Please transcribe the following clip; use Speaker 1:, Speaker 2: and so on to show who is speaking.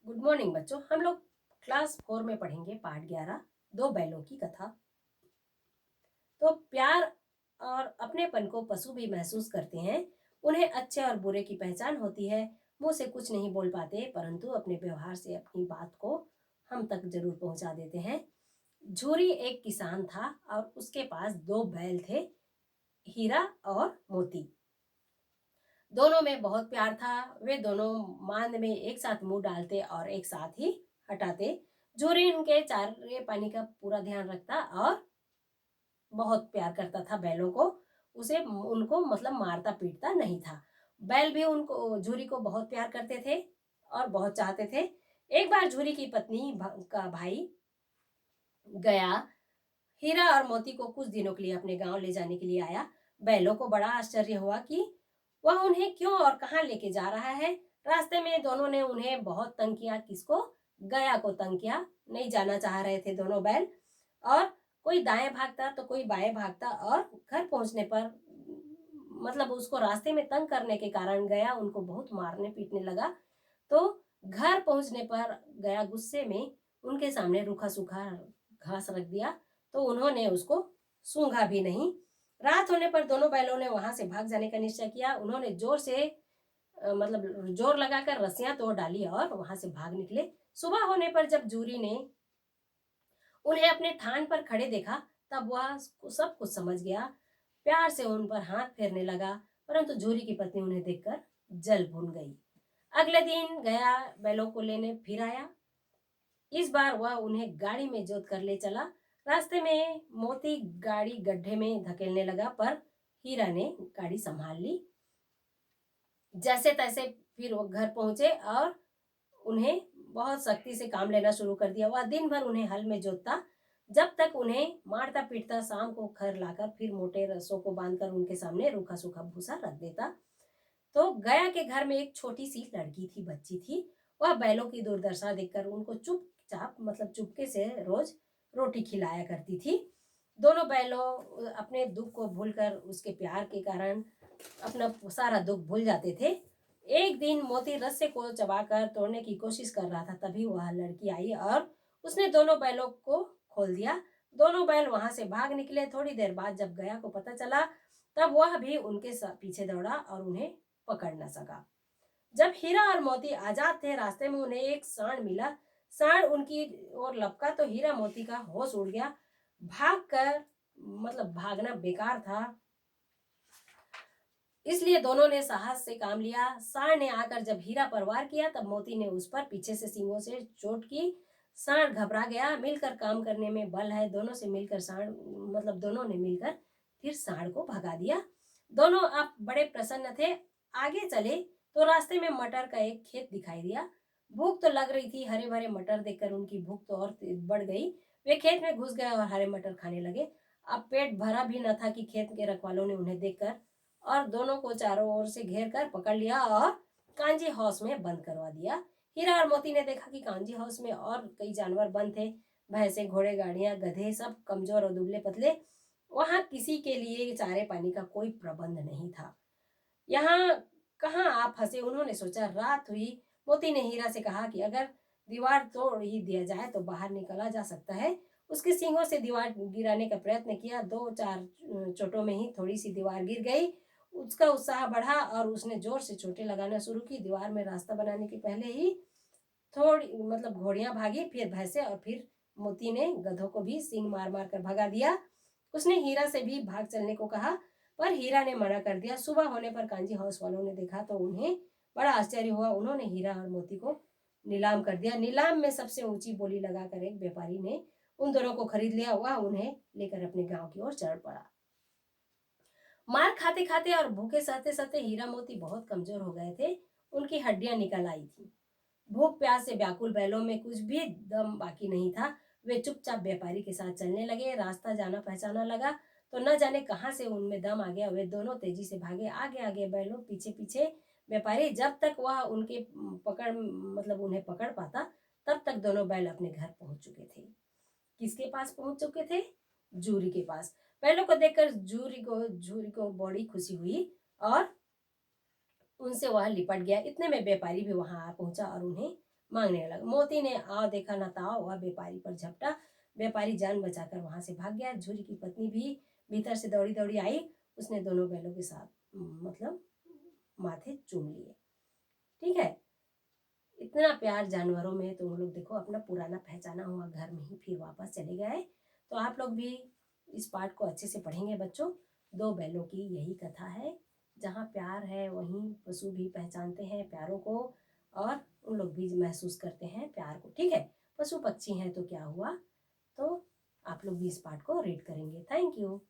Speaker 1: Good morning बच्चों। हम लोग क्लास 4 में पढ़ेंगे पाठ 11 दो बैलों की कथा। तो प्यार और अपनेपन को पशु भी महसूस करते हैं। उन्हें अच्छे और बुरे की पहचान होती है। मुंह से कुछ नहीं बोल पाते, परंतु अपने व्यवहार से अपनी बात को हम तक जरूर पहुंचा देते हैं। झूरी एक किसान था और उसके पास दो बैल थे, हीरा और मोती। दोनों में बहुत प्यार था। वे दोनों मांद में एक साथ मुंह डालते और एक साथ ही हटाते। जोरी उनके चारे पानी का पूरा ध्यान रखता और बहुत प्यार करता था बैलों को। उसे उनको मतलब मारता पीटता नहीं था। बैल भी उनको झूरी को बहुत प्यार करते थे और बहुत चाहते थे। एक बार झूरी की पत्नी का भाई गया हीरा और मोती को कुछ दिनों के लिए अपने गांव ले जाने के लिए आया। बैलों को बड़ा आश्चर्य हुआ कि वह उन्हें क्यों और कहां लेके जा रहा है। रास्ते में दोनों ने उन्हें बहुत तंग किया। किसको? गया को तंग किया। नहीं जाना चाह रहे थे दोनों बैल, और कोई दाएं भागता तो कोई बाएं भागता, और घर पहुंचने पर मतलब उसको रास्ते में तंग करने के कारण गया उनको बहुत मारने पीटने लगा। तो घर पहुंचने पर गया गुस्से में उनके सामने रूखा सूखा घास रख दिया, तो उन्होंने उसको सूंघा भी नहीं। रात होने पर दोनों बैलों ने वहां से भाग जाने का निश्चय किया। उन्होंने जोर से मतलब जोर लगाकर रस्सियां तोड़ डाली और वहां से भाग निकले। सुबह होने पर जब जूरी ने उन्हें अपने थान पर खड़े देखा, तब वह सब कुछ समझ गया। प्यार से उन पर हाथ फेरने लगा, परंतु जूरी की पत्नी उन्हें देखकर जल भून गई। अगले दिन गया बैलों को लेने फिर आया। इस बार वह उन्हें गाड़ी में जोत कर ले चला। रास्ते में मोती गाड़ी गड्ढे में धकेलने लगा, पर हीरा ने गाड़ी संभाल ली। जैसे तैसे फिर वो घर पहुंचे और उन्हें बहुत सख्ती से काम लेना शुरू कर दिया। वह दिन भर उन्हें हल में जोतता, जब तक उन्हें मारता पीटता। शाम को खर लाकर फिर मोटे रस्सों को बांधकर उनके सामने रूखा सूखा भूसा रख देता। तो गया के घर में एक छोटी सी लड़की थी, बच्ची थी। वह बैलों की दुर्दशा देखकर उनको चुपचाप मतलब चुपके से रोज रोटी खिलाया करती थी। दोनों बैलों अपने दुख को भूलकर उसके प्यार के कारण अपना सारा दुख भूल जाते थे। एक दिन मोती रस्से को चबाकर तोड़ने की कोशिश कर रहा था, तभी वह लड़की आई और उसने दोनों बैलों को खोल दिया। दोनों बैल वहां से भाग निकले। थोड़ी देर बाद जब गया को पता चला, तब वह भी उनके पीछे दौड़ा और उन्हें पकड़ न सका। जब हीरा और मोती आजाद थे, रास्ते में उन्हें एक सांड मिला। सांड उनकी ओर लपका तो हीरा मोती का होश उड़ गया। भागकर मतलब भागना बेकार था, इसलिए दोनों ने साहस से काम लिया। सांड ने आकर जब हीरा पर वार किया, तब मोती ने उस पर पीछे से सींगों से चोट की। सांड घबरा गया। मिलकर काम करने में बल है। दोनों से मिलकर सांड मतलब दोनों ने मिलकर फिर सांड को भगा दिया। दोनों अब बड़े प्रसन्न थे। आगे चले तो रास्ते में मटर का एक खेत दिखाई दिया। भूख तो लग रही थी। हरे भरे मटर देखकर उनकी भूख तो और बढ़ गई। वे खेत में घुस गए और हरे मटर खाने लगे। अब पेट भरा भी न था कि खेत के रखवालों ने उन्हें देखकर और दोनों को चारों ओर से घेर कर पकड़ लिया और कांजी हाउस में बंद करवा दिया। हीरा और मोती ने देखा कि कांजी हाउस में और कई जानवर बंद थे। भैंसे, घोड़े, गाड़ियां, गधे, सब कमजोर और दुबले पतले। वहां किसी के लिए चारे पानी का कोई प्रबंध नहीं था। यहाँ कहाँ आप फंसे, उन्होंने सोचा। रात हुई। मोती ने हीरा से कहा कि अगर दीवार तोड़ ही दिया जाए तो बाहर निकला जा सकता है। उसके सींगों से दीवार गिराने का प्रयत्न किया। दो चार चोटों में ही थोड़ी सी दीवार गिर गई। उसका उत्साह बढ़ा और उसने जोर से चोटें लगाना शुरू की। दीवार में रास्ता बनाने के पहले ही थोड़ी मतलब घोड़ियां भागी, फिर भैंसे, और फिर मोती ने गधों को भी सींग मार मार कर भगा दिया। उसने हीरा से भी भाग चलने को कहा, पर हीरा ने मना कर दिया। सुबह होने पर कांजी हाउस वालों ने देखा तो उन्हें बड़ा आश्चर्य हुआ। उन्होंने हीरा और मोती को नीलाम कर दिया। नीलाम में सबसे ऊंची बोली लगाकर एक व्यापारी ने उन दोनों को खरीद लिया। वह उन्हें लेकर अपने गांव की ओर चढ़ पड़ा। मार खाते खाते और भूखे सहते सहते हीरा मोती बहुत कमजोर हो गए थे। उनकी हड्डियां निकल आई थी। भूख प्यास से व्याकुल बैलों में कुछ भी दम बाकी नहीं था। वे चुपचाप व्यापारी के साथ चलने लगे। रास्ता जाना पहचाना लगा तो न जाने कहां से उनमें दम आ गया। वे दोनों तेजी से भागे, आगे आगे बैलों, पीछे पीछे व्यापारी। जब तक वह उनके पकड़ मतलब उन्हें पकड़ पाता, तब तक दोनों बैल अपने घर पहुंच चुके थे। किसके पास पहुंच चुके थे? जूरी के पास। बैलों को देखकर जूरी को बड़ी खुशी हुई और उनसे वह लिपट गया। इतने में व्यापारी भी वहां आ पहुंचा और उन्हें मांगने लगा। मोती ने आओ देखा न ताओ वह व्यापारी पर झपटा। व्यापारी जान बचाकर वहां से भाग गया। झूरी की पत्नी भी भीतर से दौड़ी दौड़ी आई। उसने दोनों बैलों के साथ मतलब माथे चूम लिए। ठीक है, इतना प्यार जानवरों में, तो लोग देखो अपना पुराना पहचाना हुआ घर में ही फिर वापस चले गए। तो आप लोग भी इस पाठ को अच्छे से पढ़ेंगे बच्चों। दो बैलों की यही कथा है। जहाँ प्यार है वहीं पशु भी पहचानते हैं प्यारों को, और उन लोग भी महसूस करते हैं प्यार को। ठीक है, पशु पक्षी हैं तो क्या हुआ। तो आप लोग भी इस पाठ को रीड करेंगे। Thank you.